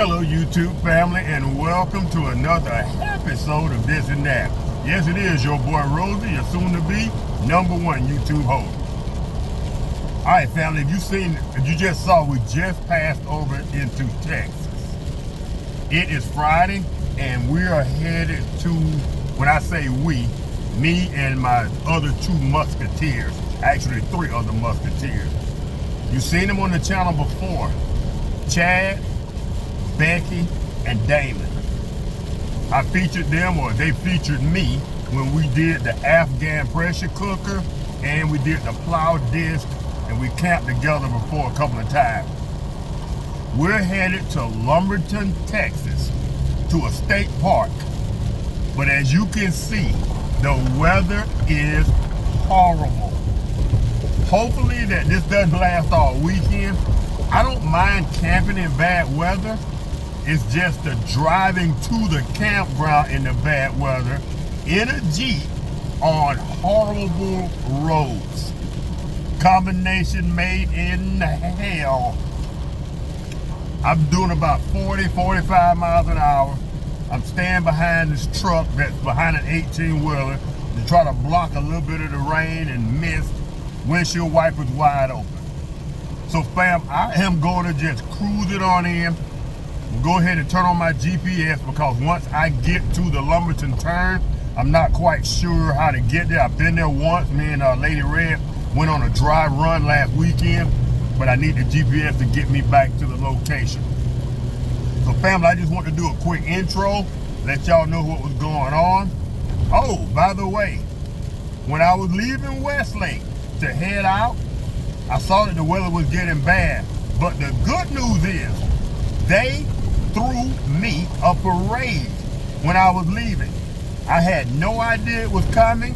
Hello YouTube family, and welcome to another episode of This and That. Yes, it is your boy Rosie, your soon to be #1 YouTube host. Alright family, if you just saw, we just passed over into Texas. It is Friday and we are headed to, when I say we, me and my other 2 musketeers, actually 3 other musketeers. You've seen them on the channel before. Chad, Becky, and Damon. I featured them, or they featured me, when we did the Afghan pressure cooker and we did the plow disc, and we camped together before a couple of times. We're headed to Lumberton, Texas, to a state park. But as you can see, the weather is horrible. Hopefully that this doesn't last all weekend. I don't mind camping in bad weather. It's just the driving to the campground in the bad weather in a Jeep on horrible roads. Combination made in hell. I'm doing about 40, 45 miles an hour. I'm staying behind this truck that's behind an 18-wheeler to try to block a little bit of the rain and mist. Windshield wipers wide open. So fam, I am going to just cruise it on in. We'll go ahead and turn on my GPS, because once I get to the Lumberton turn, I'm not quite sure how to get there. I've been there once. Me and Lady Red went on a dry run last weekend, but I need the GPS to get me back to the location. So family, I just want to do a quick intro, let y'all know what was going on. Oh, by the way, when I was leaving Westlake to head out, I saw that the weather was getting bad, but the good news is they threw me a parade when I was leaving. I had no idea it was coming.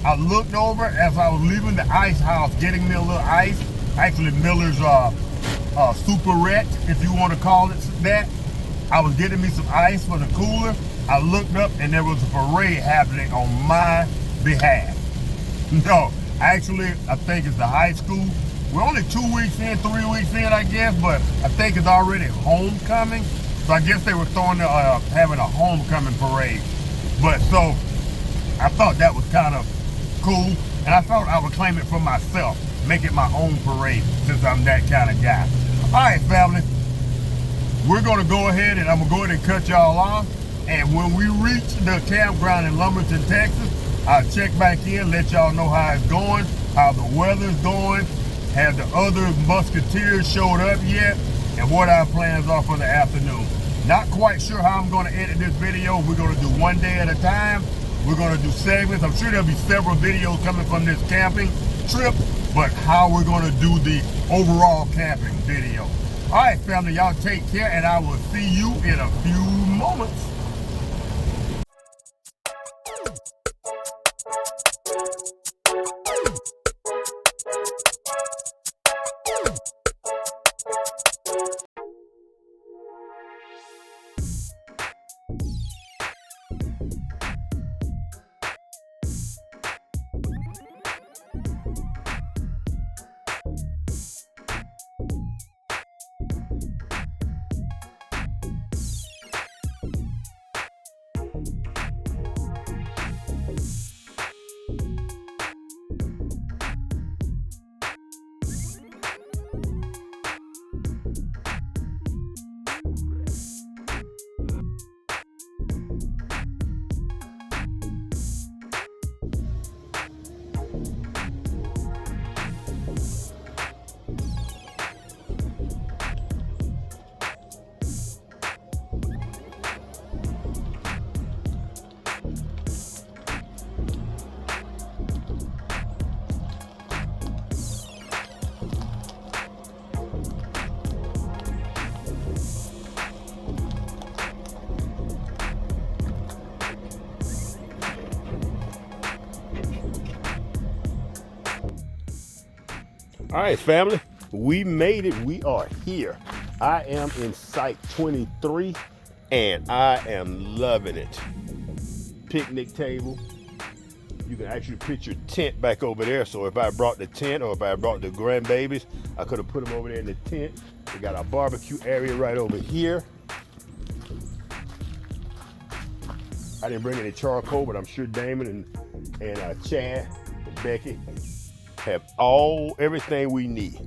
I looked over as I was leaving the ice house, getting me a little ice. Actually, Miller's Superette, if you want to call it that. I was getting me some ice for the cooler. I looked up and there was a parade happening on my behalf. No, actually, I think it's the high school. We're only 2 weeks in, 3 weeks in, I guess, but I think it's already homecoming. So I guess they were having a homecoming parade. But so I thought that was kind of cool, and I thought I would claim it for myself, make it my own parade, since I'm that kind of guy. All right, family, we're gonna go ahead and I'm gonna go ahead and cut y'all off. And when we reach the campground in Lumberton, Texas, I'll check back in, let y'all know how it's going, how the weather's going, have the other musketeers showed up yet, and what our plans are for the afternoon. Not quite sure how I'm going to edit this video. We're going to do one day at a time. We're going to do segments. I'm sure there'll be several videos coming from this camping trip, but how we're going to do the overall camping video. All right, family, y'all take care, and I will see you in a few moments. All right, family, we made it. We are here. I am in Site 23, and I am loving it. Picnic table. You can actually put your tent back over there. So if I brought the tent, or if I brought the grandbabies, I could have put them over there in the tent. We got our barbecue area right over here. I didn't bring any charcoal, but I'm sure Damon and Chad and Becky have everything we need.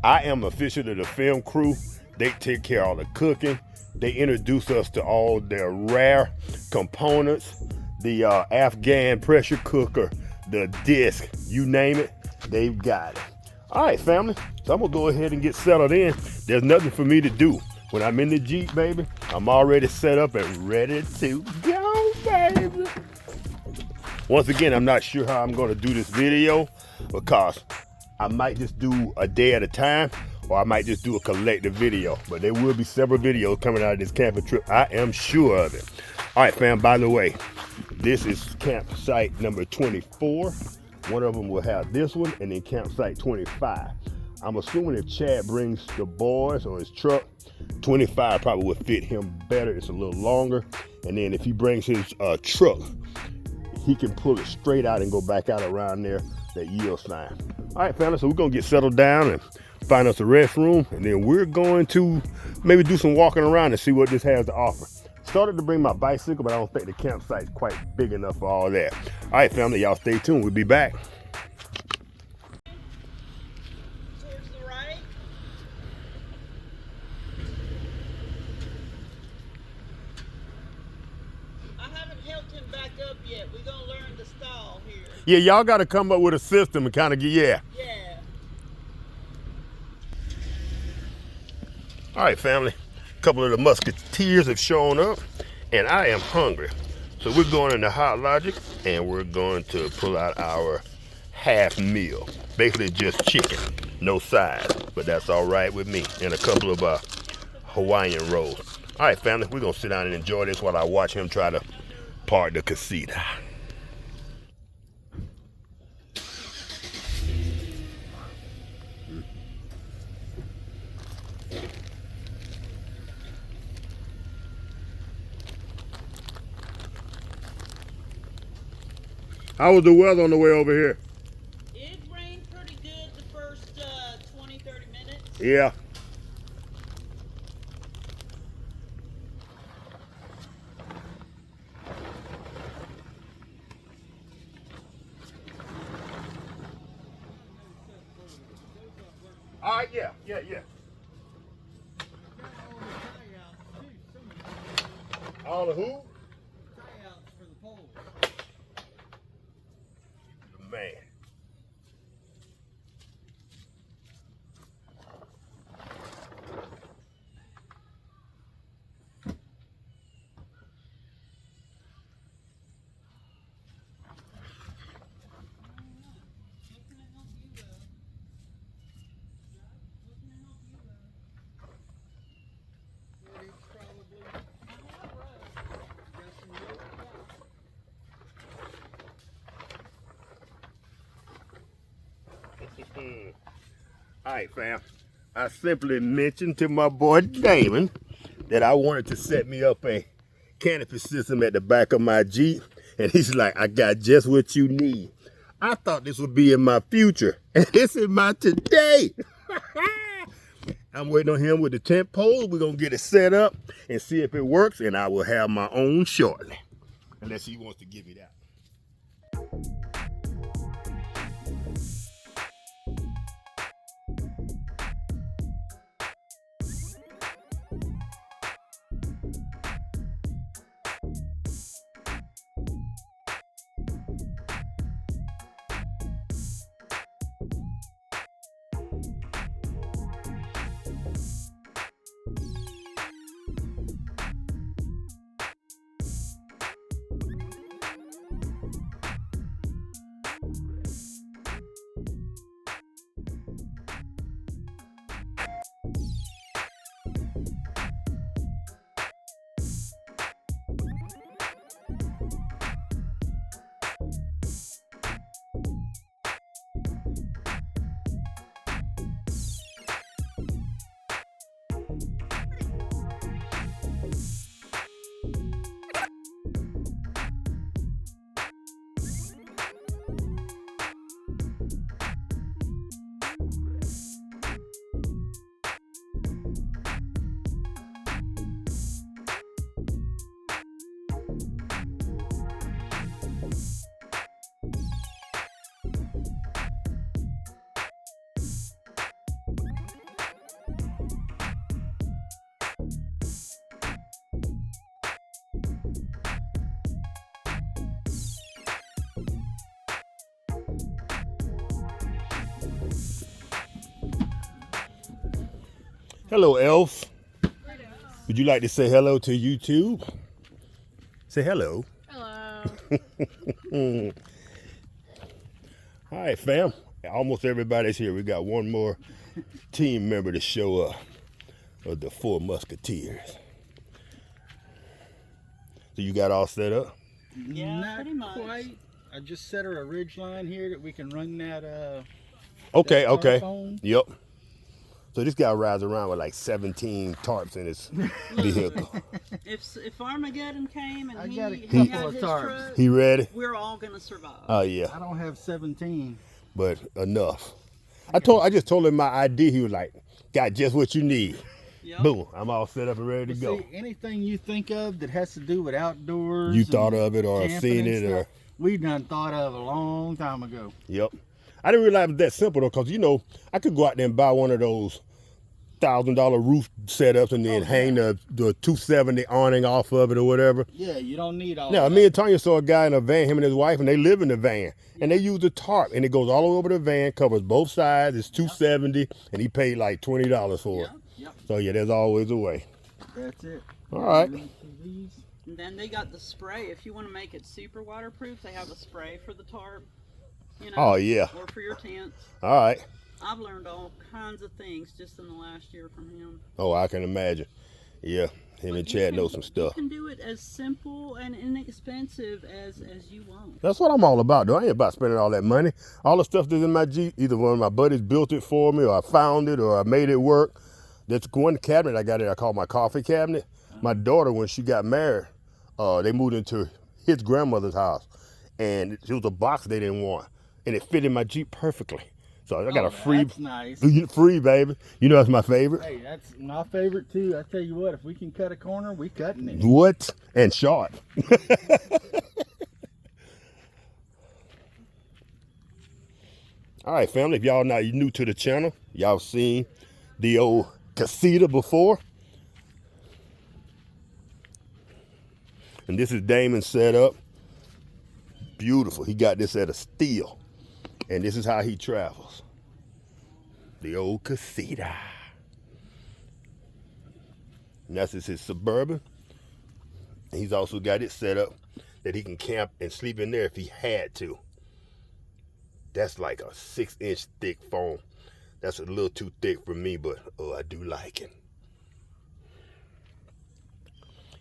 I am official to the film crew. They take care of all the cooking. They introduce us to all their rare components, the Afghan pressure cooker, the disc, you name it, they've got it. All right, family, so I'm gonna go ahead and get settled in. There's nothing for me to do. When I'm in the Jeep, baby, I'm already set up and ready to go, baby. Once again, I'm not sure how I'm gonna do this video because I might just do a day at a time, or I might just do a collective video, but there will be several videos coming out of this camping trip. I am sure of it. All right, fam, by the way, this is campsite number 24. One of them will have this one, and then campsite 25. I'm assuming if Chad brings the boys or his truck, 25 probably would fit him better. It's a little longer. And then if he brings his truck, he can pull it straight out and go back out around there. That yields fine. All right, family, so we're gonna get settled down and find us a restroom, and then we're going to maybe do some walking around and see what this has to offer. Started to bring my bicycle, but I don't think the campsite's quite big enough for all that. All right, family, y'all stay tuned. We'll be back. Towards the right. I haven't helped him back up yet. We're gonna learn the stall here. Yeah, y'all got to come up with a system and kind of get, Yeah. All right, family. A couple of the musketeers have shown up, and I am hungry. So we're going into Hot Logic, and we're going to pull out our half meal. Basically just chicken, no sides, but that's all right with me. And a couple of Hawaiian rolls. All right, family, we're going to sit down and enjoy this while I watch him try to part the casita. How was the weather on the way over here? It rained pretty good the first 20-30 minutes. Yeah. All right, yeah. All the who? Man. All right, fam. I simply mentioned to my boy Damon that I wanted to set me up a canopy system at the back of my Jeep, and he's like, I got just what you need. I thought this would be in my future, and it's in my today. I'm waiting on him with the tent pole. We're gonna get it set up and see if it works, and I will have my own shortly, unless he wants to give me that. Hello, Elf. Would you like to say hello to YouTube? Say hello. Hello. All right, fam. Almost everybody's here. We got one more team member to show up of the Four Musketeers. So you got all set up? Yeah, Not pretty much. quite. I just set her a ridge line here that we can run that Okay, that okay. tarp on. Yep. So this guy rides around with like 17 tarps in his vehicle. If Armageddon came and I he got a had couple of his tarps. truck, He ready? we're all gonna survive. Oh yeah, I don't have 17. but enough. I just told him my idea. He was like, got just what you need. Yep. Boom, I'm all set up and ready to go. See, anything you think of that has to do with outdoors, You and thought of it or camping seen and it or, stuff, we done thought of a long time ago. yep. I didn't realize it was that simple though, because you know, I could go out there and buy one of those $1,000 roof setups and then hang the 270 awning off of it or whatever. Yeah, you don't need all Now, that. me and Tanya saw a guy in a van, him and his wife, and they live in the van. And they use a tarp, and it goes all over the van, covers both sides. It's $270, and he paid like $20 for it. Yep, So yeah, there's always a way. that's it. All right. And then they got the spray. If you want to make it super waterproof, they have a spray for the tarp. You know, Oh yeah. or for your tents. All right. I've learned all kinds of things just in the last year from him. Oh, I can imagine. Yeah, him and You Chad know can- some stuff. You can do it as simple and inexpensive as you want. That's what I'm all about, though. I ain't about spending all that money. All the stuff that's in my Jeep, either one of my buddies built it for me, or I found it, or I made it work. That's one cabinet I got there I call my coffee cabinet. My daughter, when she got married, they moved into his grandmother's house, and it was a box they didn't want, and it fit in my Jeep perfectly. So I got a free, That's nice. free baby. You know that's my favorite. Hey, that's my favorite too. I tell you what, if we can cut a corner, we cutting it. What? And short. All right, family, if y'all not new to the channel, y'all seen the old casita before. And this is Damon set up. Beautiful. He got this at a steal. And this is how he travels. The old casita. And that's just his Suburban. And he's also got it set up that he can camp and sleep in there if he had to. That's like a 6-inch thick foam. That's a little too thick for me, but oh, I do like it.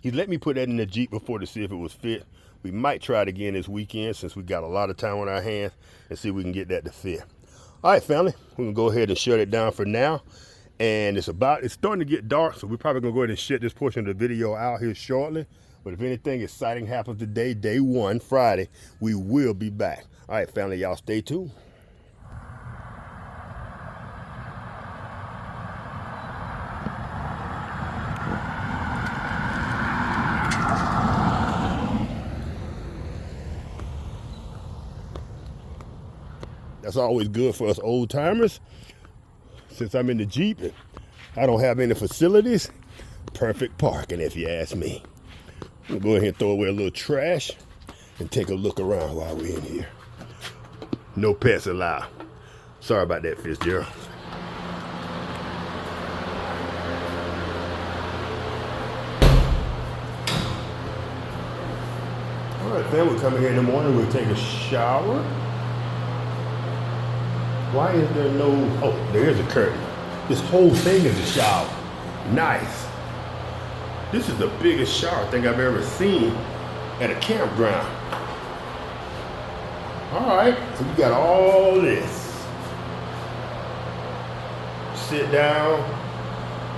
He let me put that in the Jeep before to see if it was fit. We might try it again this weekend since we got a lot of time on our hands and see if we can get that to fit. All right, family, we're gonna go ahead and shut it down for now. And it's starting to get dark, so we're probably gonna go ahead and shut this portion of the video out here shortly. But if anything exciting happens today, day one, Friday, we will be back. All right, family, y'all stay tuned. That's always good for us old timers. Since I'm in the Jeep and I don't have any facilities, perfect parking if you ask me. We'll go ahead and throw away a little trash and take a look around while we're in here. No pets allowed. Sorry about that, Fitzgerald. All right, then we'll come in here in the morning, we'll take a shower. Why is there no, oh, there is a curtain. This whole thing is a shower. Nice. This is the biggest shower I think I've ever seen at a campground. All right, so we got all this. Sit down.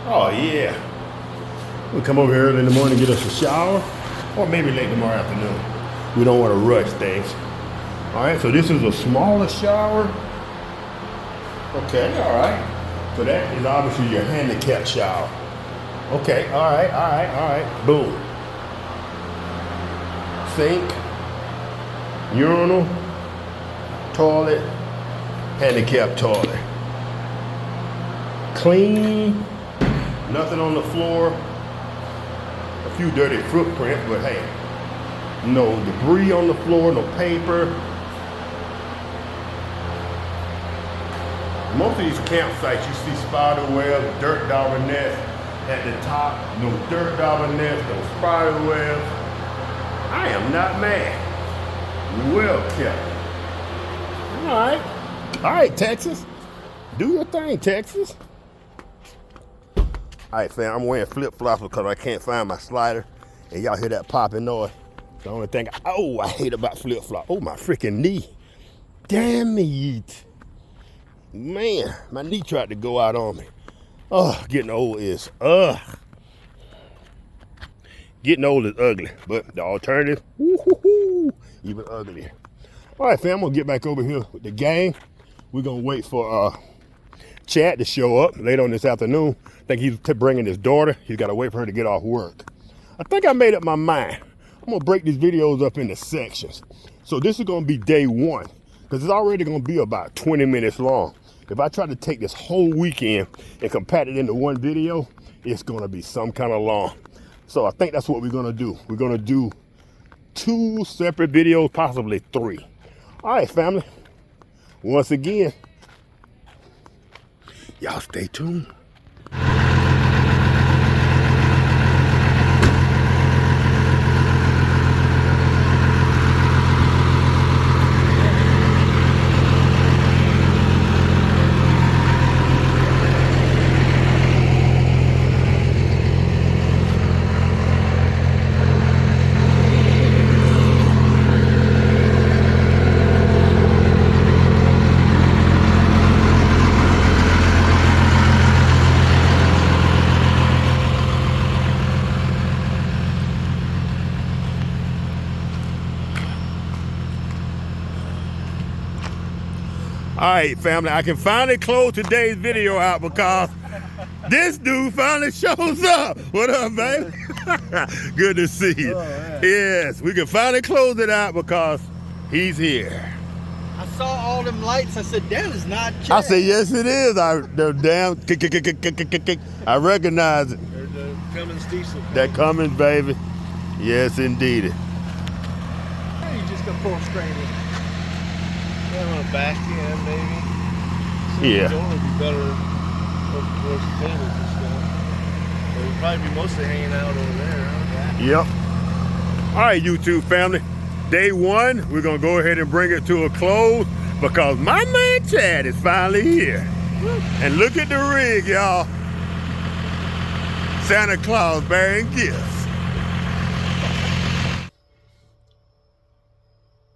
Oh yeah. We'll come over here early in the morning and get us a shower, or maybe late tomorrow afternoon. We don't want to rush things. All right, so this is a smaller shower. Okay, all right. So that is obviously your handicap shower. Okay, all right. Boom. Sink, urinal, toilet, handicap toilet. Clean, nothing on the floor. A few dirty footprints, but hey, no debris on the floor, no paper. Most of these campsites, you see spider webs, dirt dauber nests at the top. No dirt dauber nests, no spider webs. I am not mad. Well kept. All right, Texas. Do your thing, Texas. All right, fam, I'm wearing flip-flops because I can't find my slider. And y'all hear that popping noise. The only thing I hate about flip-flop. Oh, my freaking knee. Damn it. Man, my knee tried to go out on me. Oh, getting old is getting old is ugly, but the alternative, woo-hoo-hoo, even uglier. All right, fam, I'm gonna get back over here with the gang. We're gonna wait for Chad to show up later on this afternoon. I think he's bringing his daughter. He's gotta wait for her to get off work. I think I made up my mind. I'm gonna break these videos up into sections. So this is gonna be day one, because it's already gonna be about 20 minutes long. If I try to take this whole weekend and compact it into one video, it's gonna be some kind of long. So I think that's what we're gonna do. We're gonna do 2 separate videos, possibly 3. All right, family. Once again, y'all stay tuned. All right, family, I can finally close today's video out because this dude finally shows up. What up, baby? Good to see you. Oh, yes, we can finally close it out because he's here. I saw all them lights. I said, that is not Chad. I said, yes, it is. I recognize it. There's the Cummins diesel. That Cummins, baby. Yes, indeed. You just gonna pull straight in. Yeah, I'm gonna back in, maybe. Yeah. The door would be better over towards the tables and stuff. But we'll probably be mostly hanging out over there. Huh? Yep. All right, YouTube family. Day one, we're gonna go ahead and bring it to a close because my man Chad is finally here. And look at the rig, y'all. Santa Claus bearing gifts.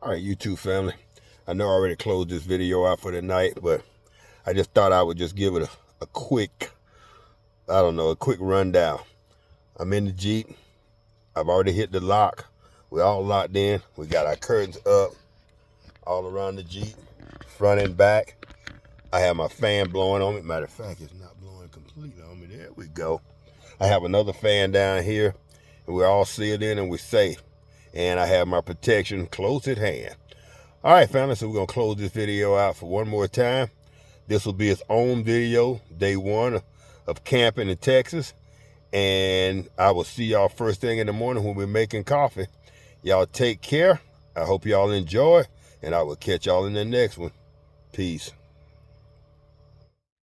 All right, YouTube family. I know I already closed this video out for the night, but I just thought I would just give it a quick, a quick rundown. I'm in the Jeep. I've already hit the lock. We're all locked in. We got our curtains up all around the Jeep, front and back. I have my fan blowing on me. Matter of fact, it's not blowing completely on me. There we go. I have another fan down here, and we're all sealed in and we're safe. And I have my protection close at hand. All right, family, so we're going to close this video out for one more time. This will be its own video, day one of camping in Texas. And I will see y'all first thing in the morning when we're making coffee. Y'all take care. I hope y'all enjoy, and I will catch y'all in the next one. Peace.